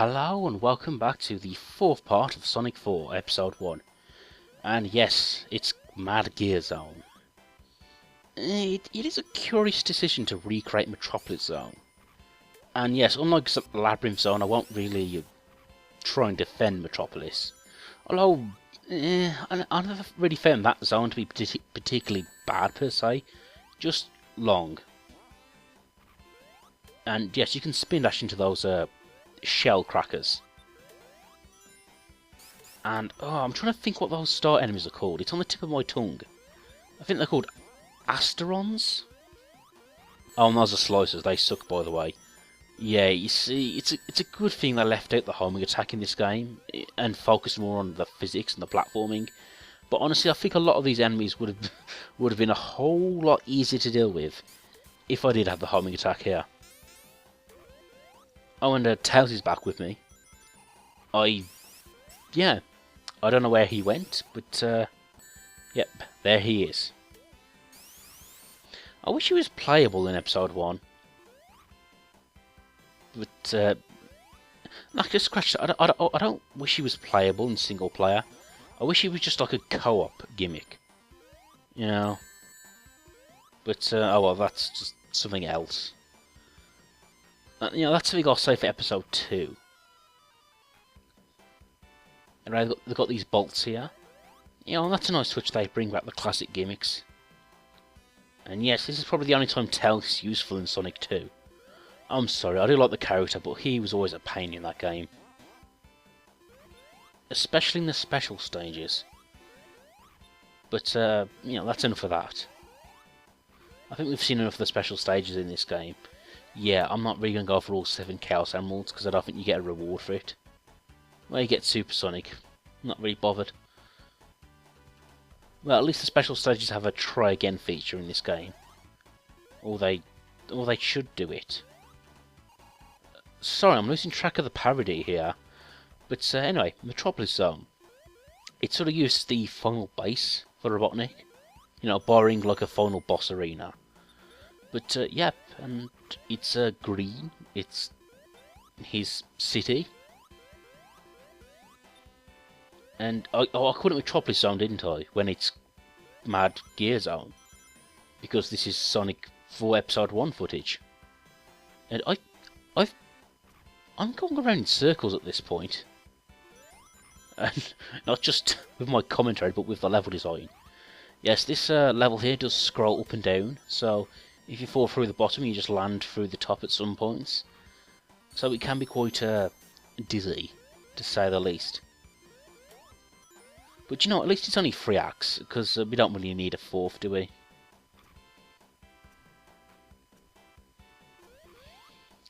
Hello and welcome back to the fourth part of Sonic 4 Episode 1. And yes, it's Mad Gear Zone. It is a curious decision to recreate Metropolis Zone. And yes, unlike Labyrinth Zone, I won't really try and defend Metropolis. Although, I never really found that zone to be particularly bad per se, just long. And yes, you can spin dash into those shell crackers. And I'm trying to think what those star enemies are called. It's on the tip of my tongue. I think they're called Asterons. Oh, and those are slicers. They suck, by the way. Yeah, you see, it's a good thing they left out the homing attack in this game and focused more on the physics and the platforming. But honestly, I think a lot of these enemies would have been a whole lot easier to deal with if I did have the homing attack here. Oh, and Tails is back with me. I don't know where he went, but yep, there he is. I wish he was playable in episode 1. But, I just scratch that. I don't wish he was playable in single player. I wish he was just like a co-op gimmick. You know. But, oh well, that's just something else. You know, that's something I'll say for episode 2. And they've got these bolts here. You know, and that's a nice touch. They bring back the classic gimmicks. And yes, this is probably the only time Tails is useful in Sonic 2. I'm sorry, I do like the character, but he was always a pain in that game. Especially in the special stages. But, you know, that's enough of that. I think we've seen enough of the special stages in this game. Yeah, I'm not really going to go for all 7 Chaos Emeralds, because I don't think you get a reward for it. Well, you get Super Sonic. I'm not really bothered. Well, at least the special stages have a try again feature in this game. Or they should do it. Sorry, I'm losing track of the parody here. But anyway, Metropolis Zone. It sort of uses the final base for Robotnik. You know, borrowing like a final boss arena. But yep, and it's green. It's his city. And I called it Metropolis Zone, didn't I? When it's Mad Gear Zone. Because this is Sonic 4 Episode 1 footage. And I'm going around in circles at this point. And not just with my commentary, but with the level design. Yes, this level here does scroll up and down. So if you fall through the bottom, you just land through the top at some points. So it can be quite dizzy, to say the least. But you know, at least it's only 3 acts, because we don't really need a 4th, do we?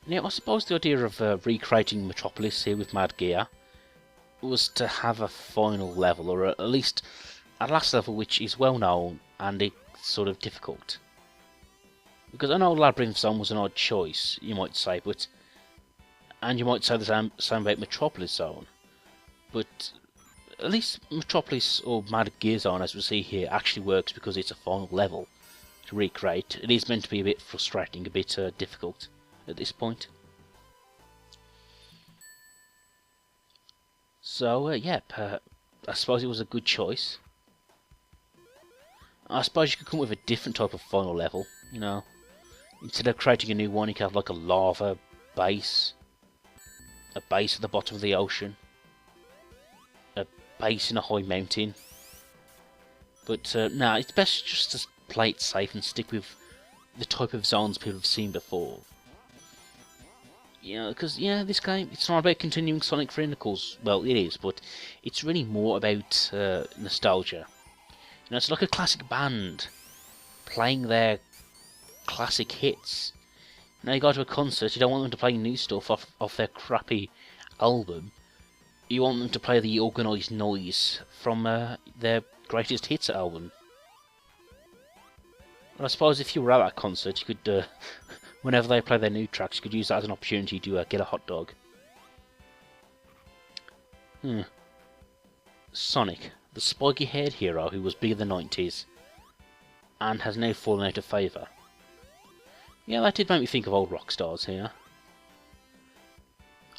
Now, I suppose the idea of recreating Metropolis here with Mad Gear was to have a final level, or at least a last level which is well known and it's sort of difficult. Because I know Labyrinth Zone was an odd choice, you might say, and you might say the same about Metropolis Zone, but at least Metropolis or Mad Gear Zone, as we see here, actually works because it's a final level to recreate. It is meant to be a bit frustrating, a bit difficult at this point. So, yep, I suppose it was a good choice. I suppose you could come up with a different type of final level, you know. Instead of creating a new one, you could have like a lava base. A base at the bottom of the ocean. A base in a high mountain. But, nah, it's best just to play it safe and stick with the type of zones people have seen before. You know, because, yeah, this game, it's not about continuing Sonic 3 Knuckles. Well, it is, but it's really more about nostalgia. You know, it's like a classic band playing their classic hits. Now you go to a concert, you don't want them to play new stuff off their crappy album. You want them to play the organised noise from their greatest hits album. And I suppose if you were at that concert, you could, whenever they play their new tracks, you could use that as an opportunity to get a hot dog. Sonic, the spiky-haired hero who was big in the 90s, and has now fallen out of favour. Yeah, that did make me think of old rock stars here.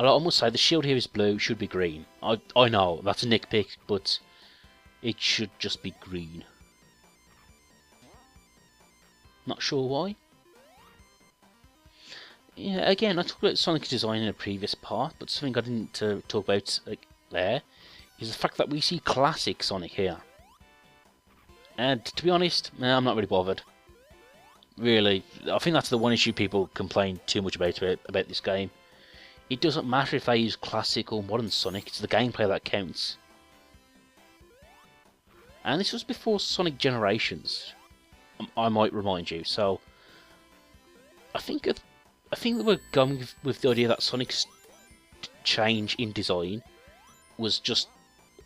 I must say, the shield here is blue, should be green. I know, that's a nitpick, but it should just be green. Not sure why. Yeah, again, I talked about Sonic design in a previous part, but something I didn't talk about there is the fact that we see classic Sonic here. And to be honest, I'm not really bothered. Really, I think that's the one issue people complain too much about this game. It doesn't matter if I use classic or modern Sonic, it's the gameplay that counts. And this was before Sonic Generations, I might remind you, so I think that we're going with the idea that Sonic's change in design was just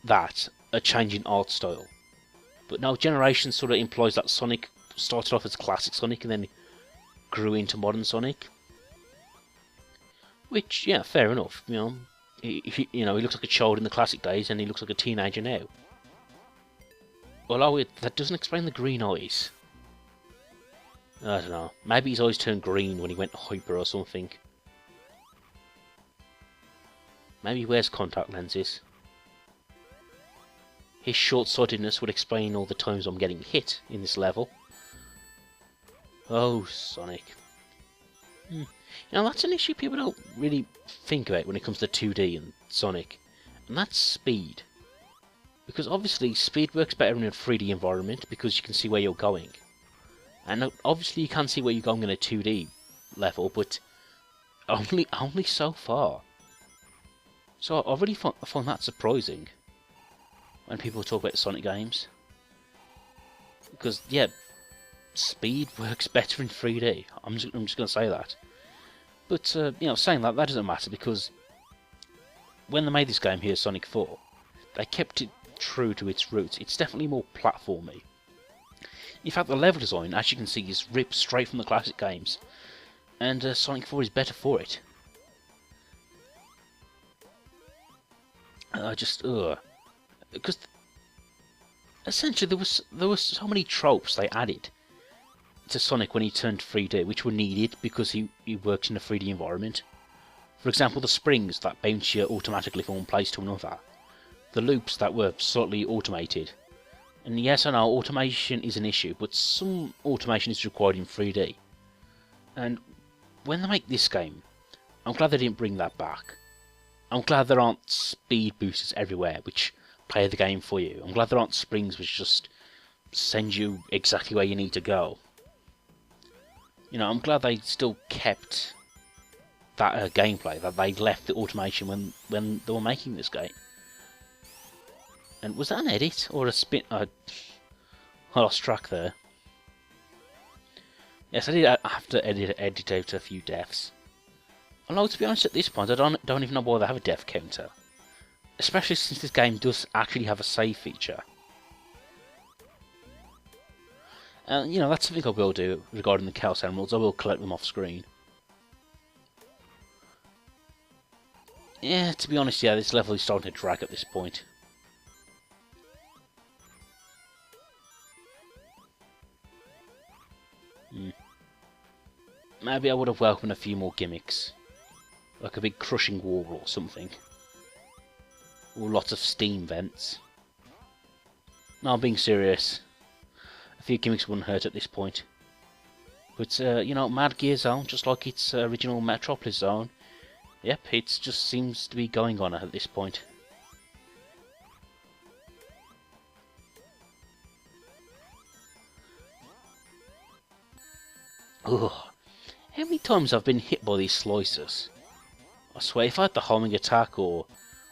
that, a change in art style. But now Generations sort of implies that Sonic started off as classic Sonic and then grew into modern Sonic. Which, yeah, fair enough. You know, he looks like a child in the classic days, and he looks like a teenager now. Although that doesn't explain the green eyes. I don't know. Maybe his eyes turned green when he went hyper or something. Maybe he wears contact lenses. His short-sightedness would explain all the times I'm getting hit in this level. Oh, Sonic. You know, that's an issue people don't really think about when it comes to 2D and Sonic, and that's speed. Because obviously speed works better in a 3D environment because you can see where you're going. And obviously you can see where you're going in a 2D level, but only so far. So I really find that surprising when people talk about Sonic games. Because, yeah, speed works better in 3D. I'm just going to say that. But, you know, saying that doesn't matter because when they made this game here, Sonic 4, they kept it true to its roots. It's definitely more platformy. In fact, the level design, as you can see, is ripped straight from the classic games. And Sonic 4 is better for it. Because essentially there was so many tropes they added to Sonic when he turned 3D, which were needed because he works in a 3D environment. For example, the springs that bounce you automatically from one place to another. The loops that were slightly automated. And yes, I know, automation is an issue, but some automation is required in 3D. And when they make this game, I'm glad they didn't bring that back. I'm glad there aren't speed boosters everywhere, which play the game for you. I'm glad there aren't springs which just send you exactly where you need to go. You know, I'm glad they still kept that gameplay, that they left the automation when they were making this game. And was that an edit or a spin? I lost track there. Yes, I did have to edit out a few deaths. Although, to be honest, at this point, I don't even know why they have a death counter. Especially since this game does actually have a save feature. And, you know, that's something I will do regarding the Chaos Emeralds. I will collect them off screen. Yeah, to be honest, yeah, this level is starting to drag at this point. Maybe I would have welcomed a few more gimmicks. Like a big crushing wall or something. Or lots of steam vents. No, I'm being serious. A few gimmicks wouldn't hurt at this point. But, you know, Mad Gear Zone, just like its original Metropolis Zone, yep, it just seems to be going on at this point. Ugh. How many times I've been hit by these slicers? I swear, if I had the homing attack, or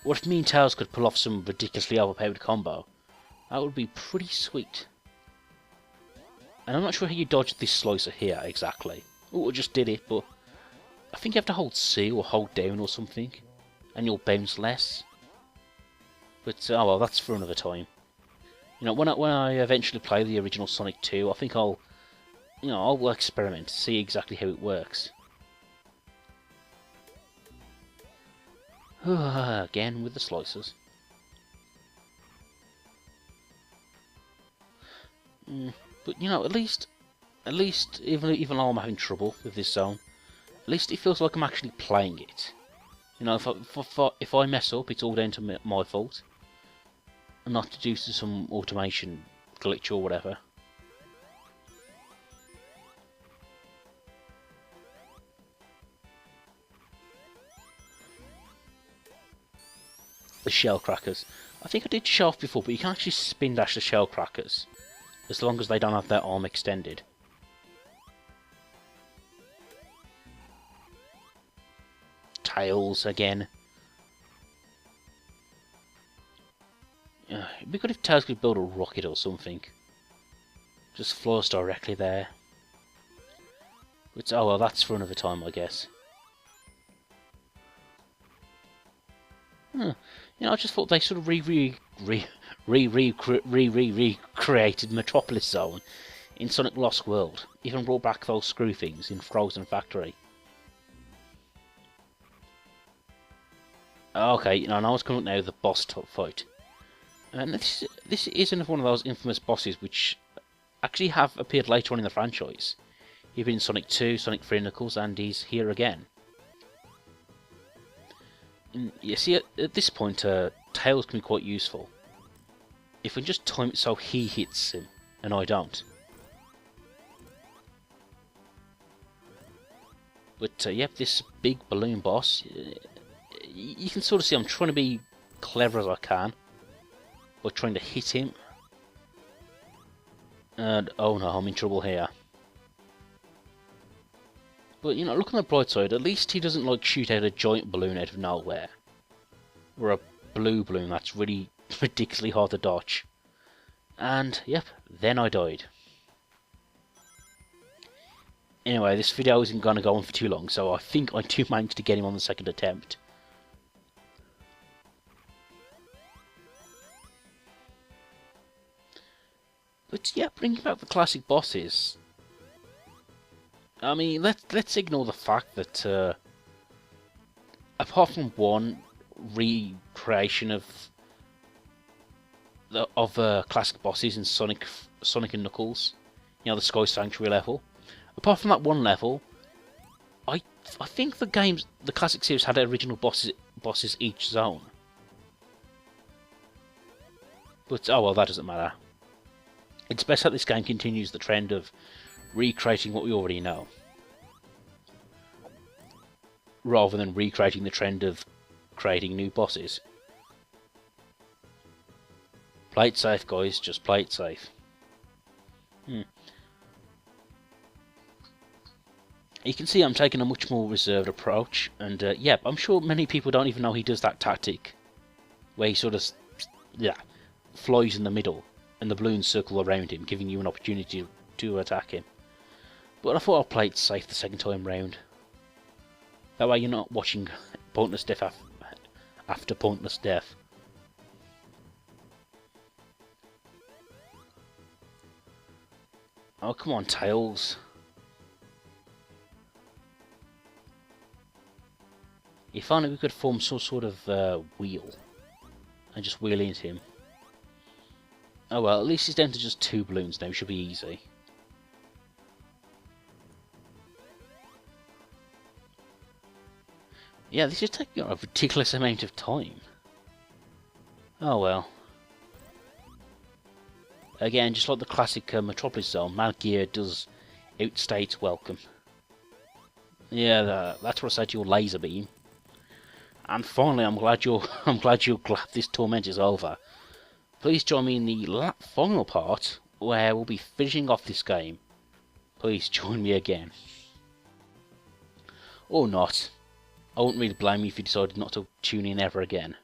if me and Tails could pull off some ridiculously overpowered combo, that would be pretty sweet. And I'm not sure how you dodged this slicer here, exactly. Oh, I just did it, but I think you have to hold C or hold down or something, and you'll bounce less. But, oh well, that's for another time. You know, when I eventually play the original Sonic 2, I think I'll experiment to see exactly how it works. Again with the slicers. But you know, at least even though I'm having trouble with this zone, at least it feels like I'm actually playing it. You know, if I mess up, it's all down to my fault, and not due to some automation glitch or whatever. The shell crackers. I think I did show off before, but you can actually spin dash the shell crackers as long as they don't have their arm extended. Tails again. It'd be good if Tails could build a rocket or something. Just flies directly there. But, oh well, that's for another time, I guess. You know, I just thought they sort of recreated Metropolis Zone in Sonic Lost World. Even brought back those screw things in Frozen Factory. Okay, you know, now it's coming up now, the boss fight. And this is another one of those infamous bosses which actually have appeared later on in the franchise. He's been in Sonic 2, Sonic 3 Knuckles, and he's here again. And you see, at this point, Tails can be quite useful. If we can just time it so he hits him, and I don't. But, yep, this big balloon boss, you can sort of see I'm trying to be clever as I can. By trying to hit him. And, oh no, I'm in trouble here. But, you know, look on the bright side, at least he doesn't, like, shoot out a giant balloon out of nowhere. Or a blue balloon that's really ridiculously hard to dodge. And, yep, then I died. Anyway, this video isn't going to go on for too long, so I think I do manage to get him on the second attempt. But yeah, bringing back the classic bosses. I mean, let's ignore the fact that apart from one recreation of classic bosses in Sonic and Knuckles, you know, the Sky Sanctuary level. Apart from that one level, I think the classic series had original bosses each zone. But oh well, that doesn't matter. It's best that this game continues the trend of recreating what we already know, rather than recreating the trend of creating new bosses. Play it safe, guys, just play it safe. You can see I'm taking a much more reserved approach, and yeah, I'm sure many people don't even know he does that tactic, where he sort of flies in the middle, and the balloons circle around him, giving you an opportunity to attack him. But I thought I'd play it safe the second time round. That way you're not watching pointless death after pointless death. Oh, come on, Tails. If only we could form some sort of wheel and just wheel into him. Oh well, at least he's down to just 2 balloons now, should be easy. Yeah, this is taking a ridiculous amount of time. Oh well. Again, just like the classic Metropolis Zone, Mad Gear does outstay its welcome. Yeah, that's what I said to your laser beam. And finally, I'm glad this torment is over. Please join me in the final part, where we'll be finishing off this game. Please join me again. Or not. I wouldn't really blame you if you decided not to tune in ever again.